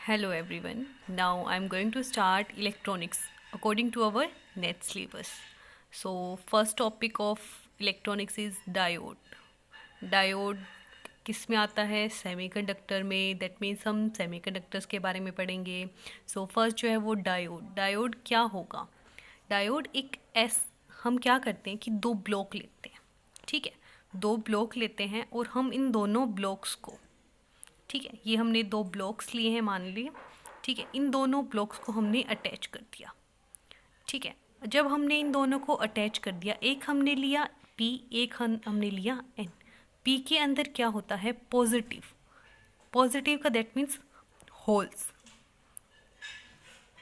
Hello everyone. Now I'm going to start electronics according to our net syllabus. So first topic of electronics is diode. Diode किस में आता है? Semiconductor में. That means हम semiconductors के बारे में पढ़ेंगे. सो फर्स्ट जो है वो डायोड. डायोड क्या होगा? डायोड एक हम क्या करते हैं कि दो ब्लॉक लेते हैं. ठीक है, दो ब्लॉक लेते हैं और हम इन दोनों ब्लॉक्स को, ठीक है, ये हमने दो ब्लॉक्स लिए हैं मान लिए. ठीक है, इन दोनों ब्लॉक्स को हमने अटैच कर दिया. ठीक है, जब हमने इन दोनों को अटैच कर दिया, एक हमने लिया P, एक हमने लिया N. P के अंदर क्या होता है? पॉजिटिव. पॉजिटिव का दैट मीन्स होल्स.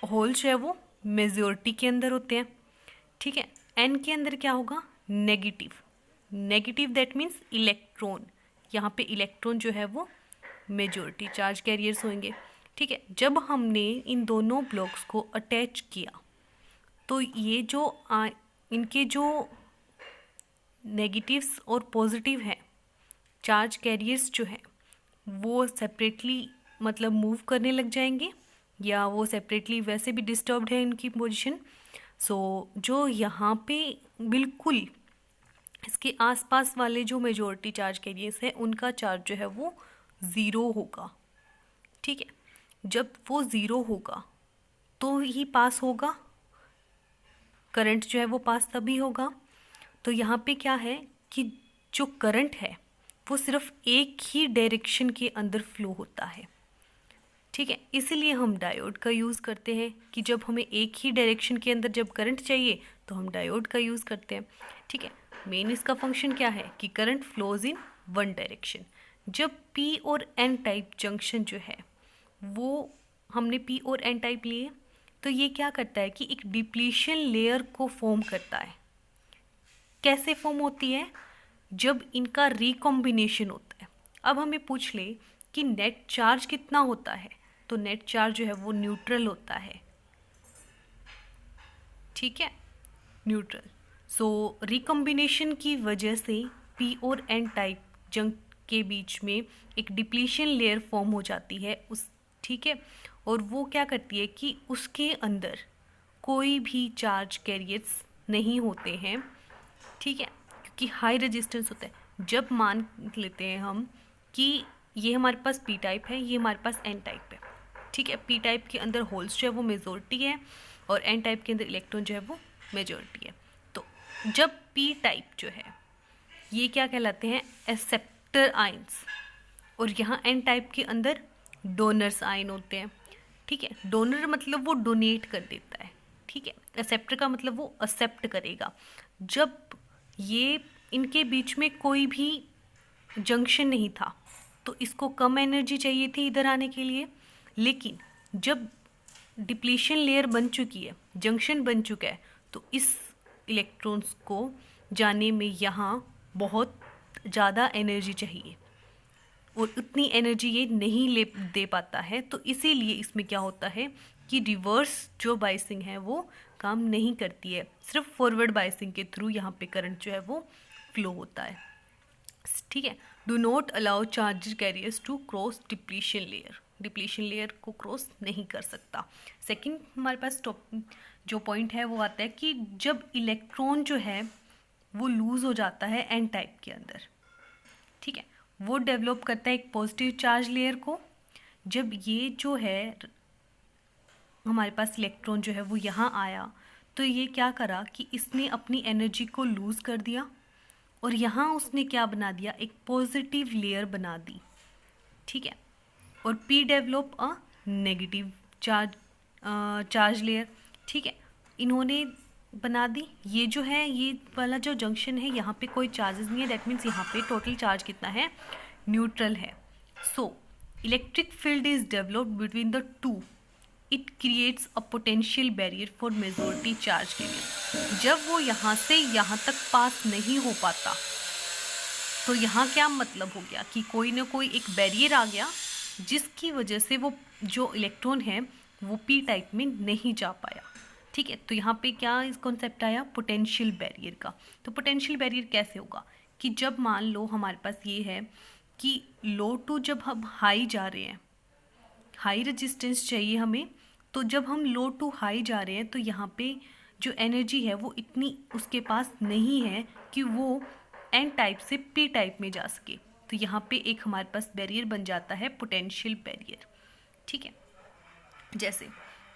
होल्स जो है वो मेजॉरिटी के अंदर होते हैं. ठीक है, N के अंदर क्या होगा? Negative. Negative that means electron. यहाँ पे इलेक्ट्रॉन जो है वो मेजॉरिटी चार्ज कैरियर्स होंगे. ठीक है, जब हमने इन दोनों ब्लॉक्स को अटैच किया तो ये जो इनके जो नेगेटिव्स और पॉजिटिव हैं, चार्ज कैरियर्स जो है वो सेपरेटली मतलब मूव करने लग जाएंगे, या वो सेपरेटली वैसे भी डिस्टर्ब्ड है इनकी पोजीशन. सो जो यहाँ पे बिल्कुल इसके आसपास वाले जो मेजॉरिटी चार्ज कैरियर्स है उनका चार्ज जो है वो ज़ीरो होगा. ठीक है, जब वो ज़ीरो होगा तो ही पास होगा, करंट जो है वो पास तभी होगा. तो यहाँ पे क्या है कि जो करंट है वो सिर्फ एक ही डायरेक्शन के अंदर फ्लो होता है. ठीक है, इसीलिए हम डायोड का यूज़ करते हैं कि जब हमें एक ही डायरेक्शन के अंदर जब करंट चाहिए तो हम डायोड का यूज़ करते हैं. ठीक है, मेन इसका फंक्शन क्या है कि current flows in one direction. जब P और N टाइप जंक्शन जो है वो हमने P और N टाइप लिए तो ये क्या करता है कि एक डिप्लीशन लेयर को फॉर्म करता है. कैसे फॉर्म होती है? जब इनका रिकॉम्बिनेशन होता है. अब हमें पूछ ले कि नेट चार्ज कितना होता है, तो नेट चार्ज जो है वो न्यूट्रल होता है. ठीक है, न्यूट्रल. सो रिकॉम्बिनेशन की वजह से P और N टाइप जंक के बीच में एक डिप्लीशन लेयर फॉर्म हो जाती है उस. ठीक है, और वो क्या करती है कि उसके अंदर कोई भी चार्ज कैरियर्स नहीं होते हैं. ठीक है, क्योंकि हाई रेजिस्टेंस होता है. जब मान लेते हैं हम कि ये हमारे पास P टाइप है, ये हमारे पास N टाइप है. ठीक है, P टाइप के अंदर होल्स जो है वो मेजॉरिटी है और N टाइप के अंदर इलेक्ट्रॉन जो है वो मेजॉरिटी है. तो जब P टाइप जो है ये क्या कहलाते हैं? Acceptor ions. और यहाँ N टाइप के अंदर डोनर्स आयन होते हैं. ठीक है, डोनर मतलब वो डोनेट कर देता है. ठीक है, एक्सेप्टर का मतलब वो एक्सेप्ट करेगा. जब ये इनके बीच में कोई भी जंक्शन नहीं था तो इसको कम एनर्जी चाहिए थी इधर आने के लिए, लेकिन जब डिप्लीशन लेयर बन चुकी है, जंक्शन बन चुका है, तो इस इलेक्ट्रॉन्स को जाने में यहाँ बहुत ज़्यादा एनर्जी चाहिए और उतनी एनर्जी ये नहीं ले दे पाता है. तो इसीलिए इसमें क्या होता है कि रिवर्स जो बाइसिंग है वो काम नहीं करती है. सिर्फ फॉरवर्ड बाइसिंग के थ्रू यहाँ पे करंट जो है वो फ्लो होता है. ठीक है, do not allow charge carriers to cross depletion layer. Depletion layer को क्रॉस नहीं कर सकता. सेकंड हमारे पास जो पॉइंट है वो आता है कि जब इलेक्ट्रॉन जो है वो लूज़ हो जाता है N टाइप के अंदर. ठीक है, वो डेवलप करता है एक पॉजिटिव चार्ज लेयर को. जब ये जो है हमारे पास इलेक्ट्रॉन जो है वो यहाँ आया तो ये क्या करा कि इसने अपनी एनर्जी को लूज़ कर दिया और यहाँ उसने क्या बना दिया? एक पॉजिटिव लेयर बना दी. ठीक है, और P develop a negative charge layer. ठीक है, इन्होंने बना दी. ये जो है ये वाला जो जंक्शन है यहाँ पे कोई चार्जेस नहीं है. दैट मीन्स यहाँ पे टोटल चार्ज कितना है? न्यूट्रल है. So electric field is developed between the two. It creates a potential barrier for majority charge के लिए. जब वो यहाँ से यहाँ तक पास नहीं हो पाता तो यहाँ क्या मतलब हो गया कि कोई ना कोई एक बैरियर आ गया जिसकी वजह से वो जो इलेक्ट्रॉन है वो P टाइप में नहीं जा पाया. ठीक है, तो यहाँ पे क्या इस कॉन्सेप्ट आया? पोटेंशियल बैरियर का. तो पोटेंशियल बैरियर कैसे होगा कि जब मान लो हमारे पास ये है कि लो टू जब हम हाई जा रहे हैं, हाई रेजिस्टेंस चाहिए हमें, तो जब हम लो टू हाई जा रहे हैं तो यहाँ पे जो एनर्जी है वो इतनी उसके पास नहीं है कि वो एन टाइप से पी टाइप में जा सके। तो यहाँ पे एक हमारे पास बैरियर बन जाता है, पोटेंशियल बैरियर। ठीक है, जैसे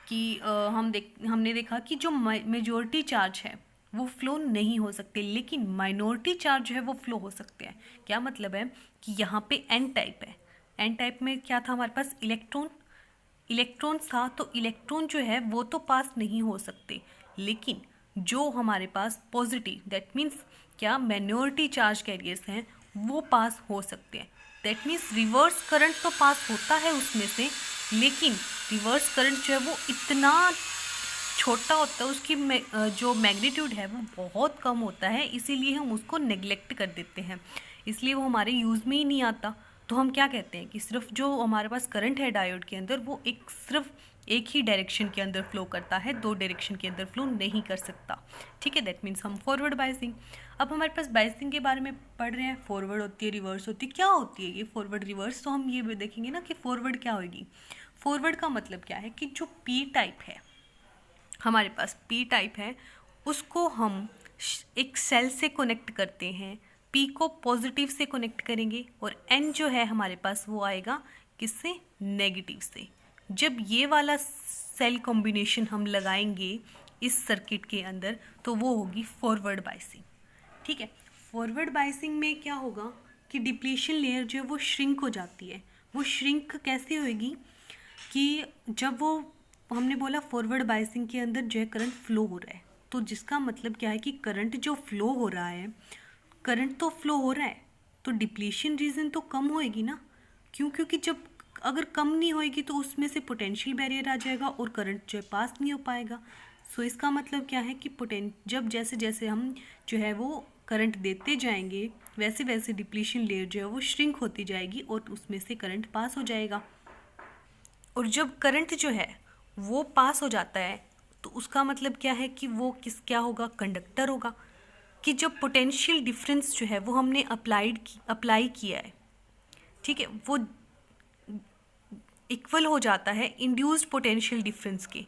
कि हमने देखा कि जो मेजॉरिटी चार्ज है वो फ्लो नहीं हो सकते, लेकिन माइनॉरिटी चार्ज जो है वो फ्लो हो सकते हैं। क्या मतलब है कि यहाँ पे एन टाइप है, एन टाइप में क्या था हमारे पास, इलेक्ट्रॉन था, तो इलेक्ट्रॉन जो है वो तो पास नहीं हो सकते, लेकिन जो हमारे पास पॉजिटिव, दैट मीन्स क्या, माइनॉरिटी चार्ज कैरियर्स हैं, वो पास हो सकते हैं। दैट मीन्स रिवर्स करंट तो पास होता है उसमें से, लेकिन रिवर्स करंट जो है वो इतना छोटा होता है, उसकी जो मैग्नीट्यूड है वो बहुत कम होता है, इसीलिए हम उसको नेग्लेक्ट कर देते हैं, इसलिए वो हमारे यूज़ में ही नहीं आता। तो हम क्या कहते हैं कि सिर्फ जो हमारे पास करंट है डायोड के अंदर, वो सिर्फ एक ही डायरेक्शन के अंदर फ्लो करता है, दो डायरेक्शन के अंदर फ्लो नहीं कर सकता। ठीक है, दैट मीन्स हम फॉरवर्ड बायसिंग। अब हमारे पास बायसिंग के बारे में पढ़ रहे हैं, फॉरवर्ड होती है, रिवर्स होती है। क्या होती है ये फॉरवर्ड रिवर्स, तो हम ये भी देखेंगे ना कि फॉरवर्ड क्या होगी। फॉरवर्ड का मतलब क्या है कि जो पी टाइप है, हमारे पास पी टाइप है, उसको हम एक सेल से कनेक्ट करते हैं, पी को पॉजिटिव से कनेक्ट करेंगे, और एन जो है हमारे पास वो आएगा किससे, नेगेटिव से। जब ये वाला सेल कॉम्बिनेशन हम लगाएंगे इस सर्किट के अंदर, तो वो होगी फॉरवर्ड बायसिंग। ठीक है, फॉरवर्ड बायसिंग में क्या होगा कि डिप्लीशन लेयर जो है वो श्रिंक हो जाती है। वो श्रिंक कैसे होएगी कि जब वो, हमने बोला फॉरवर्ड बायसिंग के अंदर जो है करंट फ्लो हो रहा है, तो जिसका मतलब क्या है कि करंट जो फ्लो हो रहा है, करंट तो फ्लो हो रहा है, तो डिप्लीशन रीजन तो कम होएगी ना। क्यों, क्योंकि जब अगर कम नहीं होएगी तो उसमें से पोटेंशियल बैरियर आ जाएगा और करंट जो है पास नहीं हो पाएगा। सो इसका मतलब क्या है कि जब जैसे जैसे हम जो है वो करंट देते जाएंगे, वैसे वैसे डिप्लीशन लेयर जो है वो श्रिंक होती जाएगी और उसमें से करंट पास हो जाएगा। और जब करंट जो है वो पास हो जाता है, तो उसका मतलब क्या है कि वो क्या होगा, कंडक्टर होगा। कि जब पोटेंशियल डिफरेंस जो है वो हमने अप्लाई किया है, ठीक है, वो इक्वल हो जाता है इंड्यूस्ड पोटेंशियल डिफरेंस के,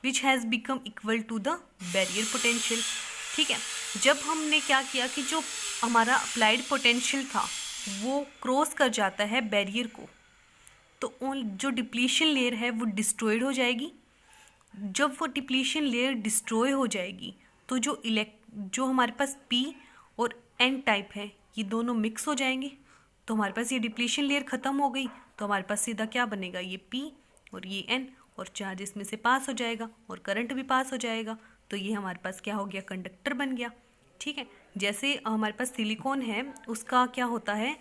which has become equal to the barrier potential. ठीक है, जब हमने क्या किया कि जो हमारा अप्लाइड पोटेंशियल था वो क्रॉस कर जाता है बैरियर को, तो जो डिप्लीशन लेयर है वो डिस्ट्रॉयड हो जाएगी। जब वो डिप्लीशन लेयर डिस्ट्रॉय हो जाएगी, तो जो हमारे पास पी और एन टाइप है, ये दोनों मिक्स हो जाएंगे, तो हमारे पास ये डिप्लीशन लेयर ख़त्म हो गई, तो हमारे पास सीधा क्या बनेगा, ये पी और ये एन, और चार्ज इसमें से पास हो जाएगा और करंट भी पास हो जाएगा, तो ये हमारे पास क्या हो गया, कंडक्टर बन गया। ठीक है, जैसे हमारे पास सिलिकॉन है, उसका क्या होता है,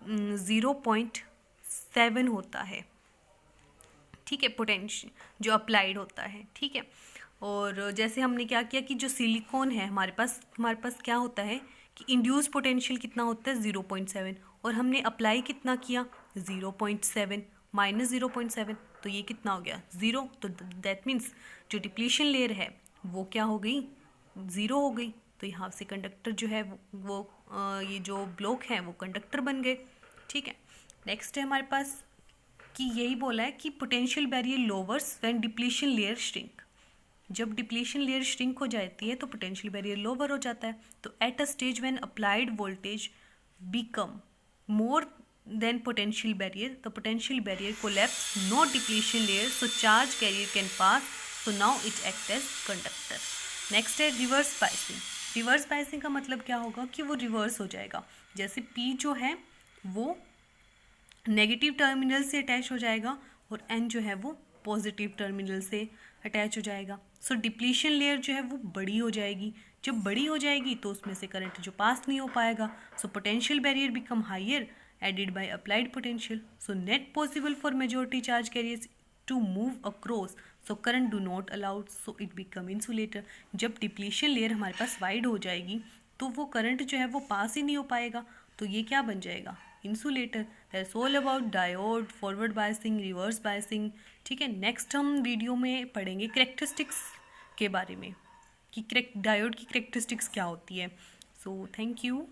0.7 होता है। ठीक है, पोटेंशियल जो अप्लाइड होता है। ठीक है, और जैसे हमने क्या किया कि जो सिलिकॉन है हमारे पास क्या होता है कि इंड्यूस पोटेंशियल कितना होता है, 0.7, और हमने अप्लाई कितना किया, 0.7 माइनस 0.7, तो ये कितना हो गया, 0। तो दैट मीन्स जो डिप्लीशन लेयर है वो क्या हो गई, 0 हो गई। तो यहाँ से कंडक्टर जो है वो ये जो ब्लॉक है वो कंडक्टर बन गए। ठीक है, नेक्स्ट है हमारे पास कि यही बोला है कि potential barrier louvers when depletion layer shrink. जब डिप्लीशन लेयर श्रिंक हो जाती है तो पोटेंशियल बैरियर लोअर हो जाता है। तो at a stage when applied voltage become more than potential barrier, the potential barrier collapse, no depletion layer, so charge carrier can pass, so now it act as conductor. Next है reverse biasing. Reverse biasing का मतलब क्या होगा कि वो reverse हो जाएगा। जैसे पी जो है वो नेगेटिव टर्मिनल से अटैच हो जाएगा और एन जो है वो पॉजिटिव टर्मिनल से अटैच हो जाएगा। सो डिप्लीशन लेयर जो है वो बड़ी हो जाएगी। जब बड़ी हो जाएगी तो उसमें से करंट जो पास नहीं हो पाएगा, so potential barrier become higher added by applied potential, so net possible for majority charge carriers to move across, so current do not allowed, so it become insulator. जब डिप्लीशन लेयर हमारे पास wide हो जाएगी तो वो current जो है वो पास ही नहीं हो पाएगा, तो ये क्या बन जाएगा, insulator. That's all about diode, forward biasing, reverse biasing. ठीक है, नेक्स्ट हम वीडियो में पढ़ेंगे करेक्टरिस्टिक्स के बारे में कि डायोड की करेक्टरिस्टिक्स क्या होती है। So thank you.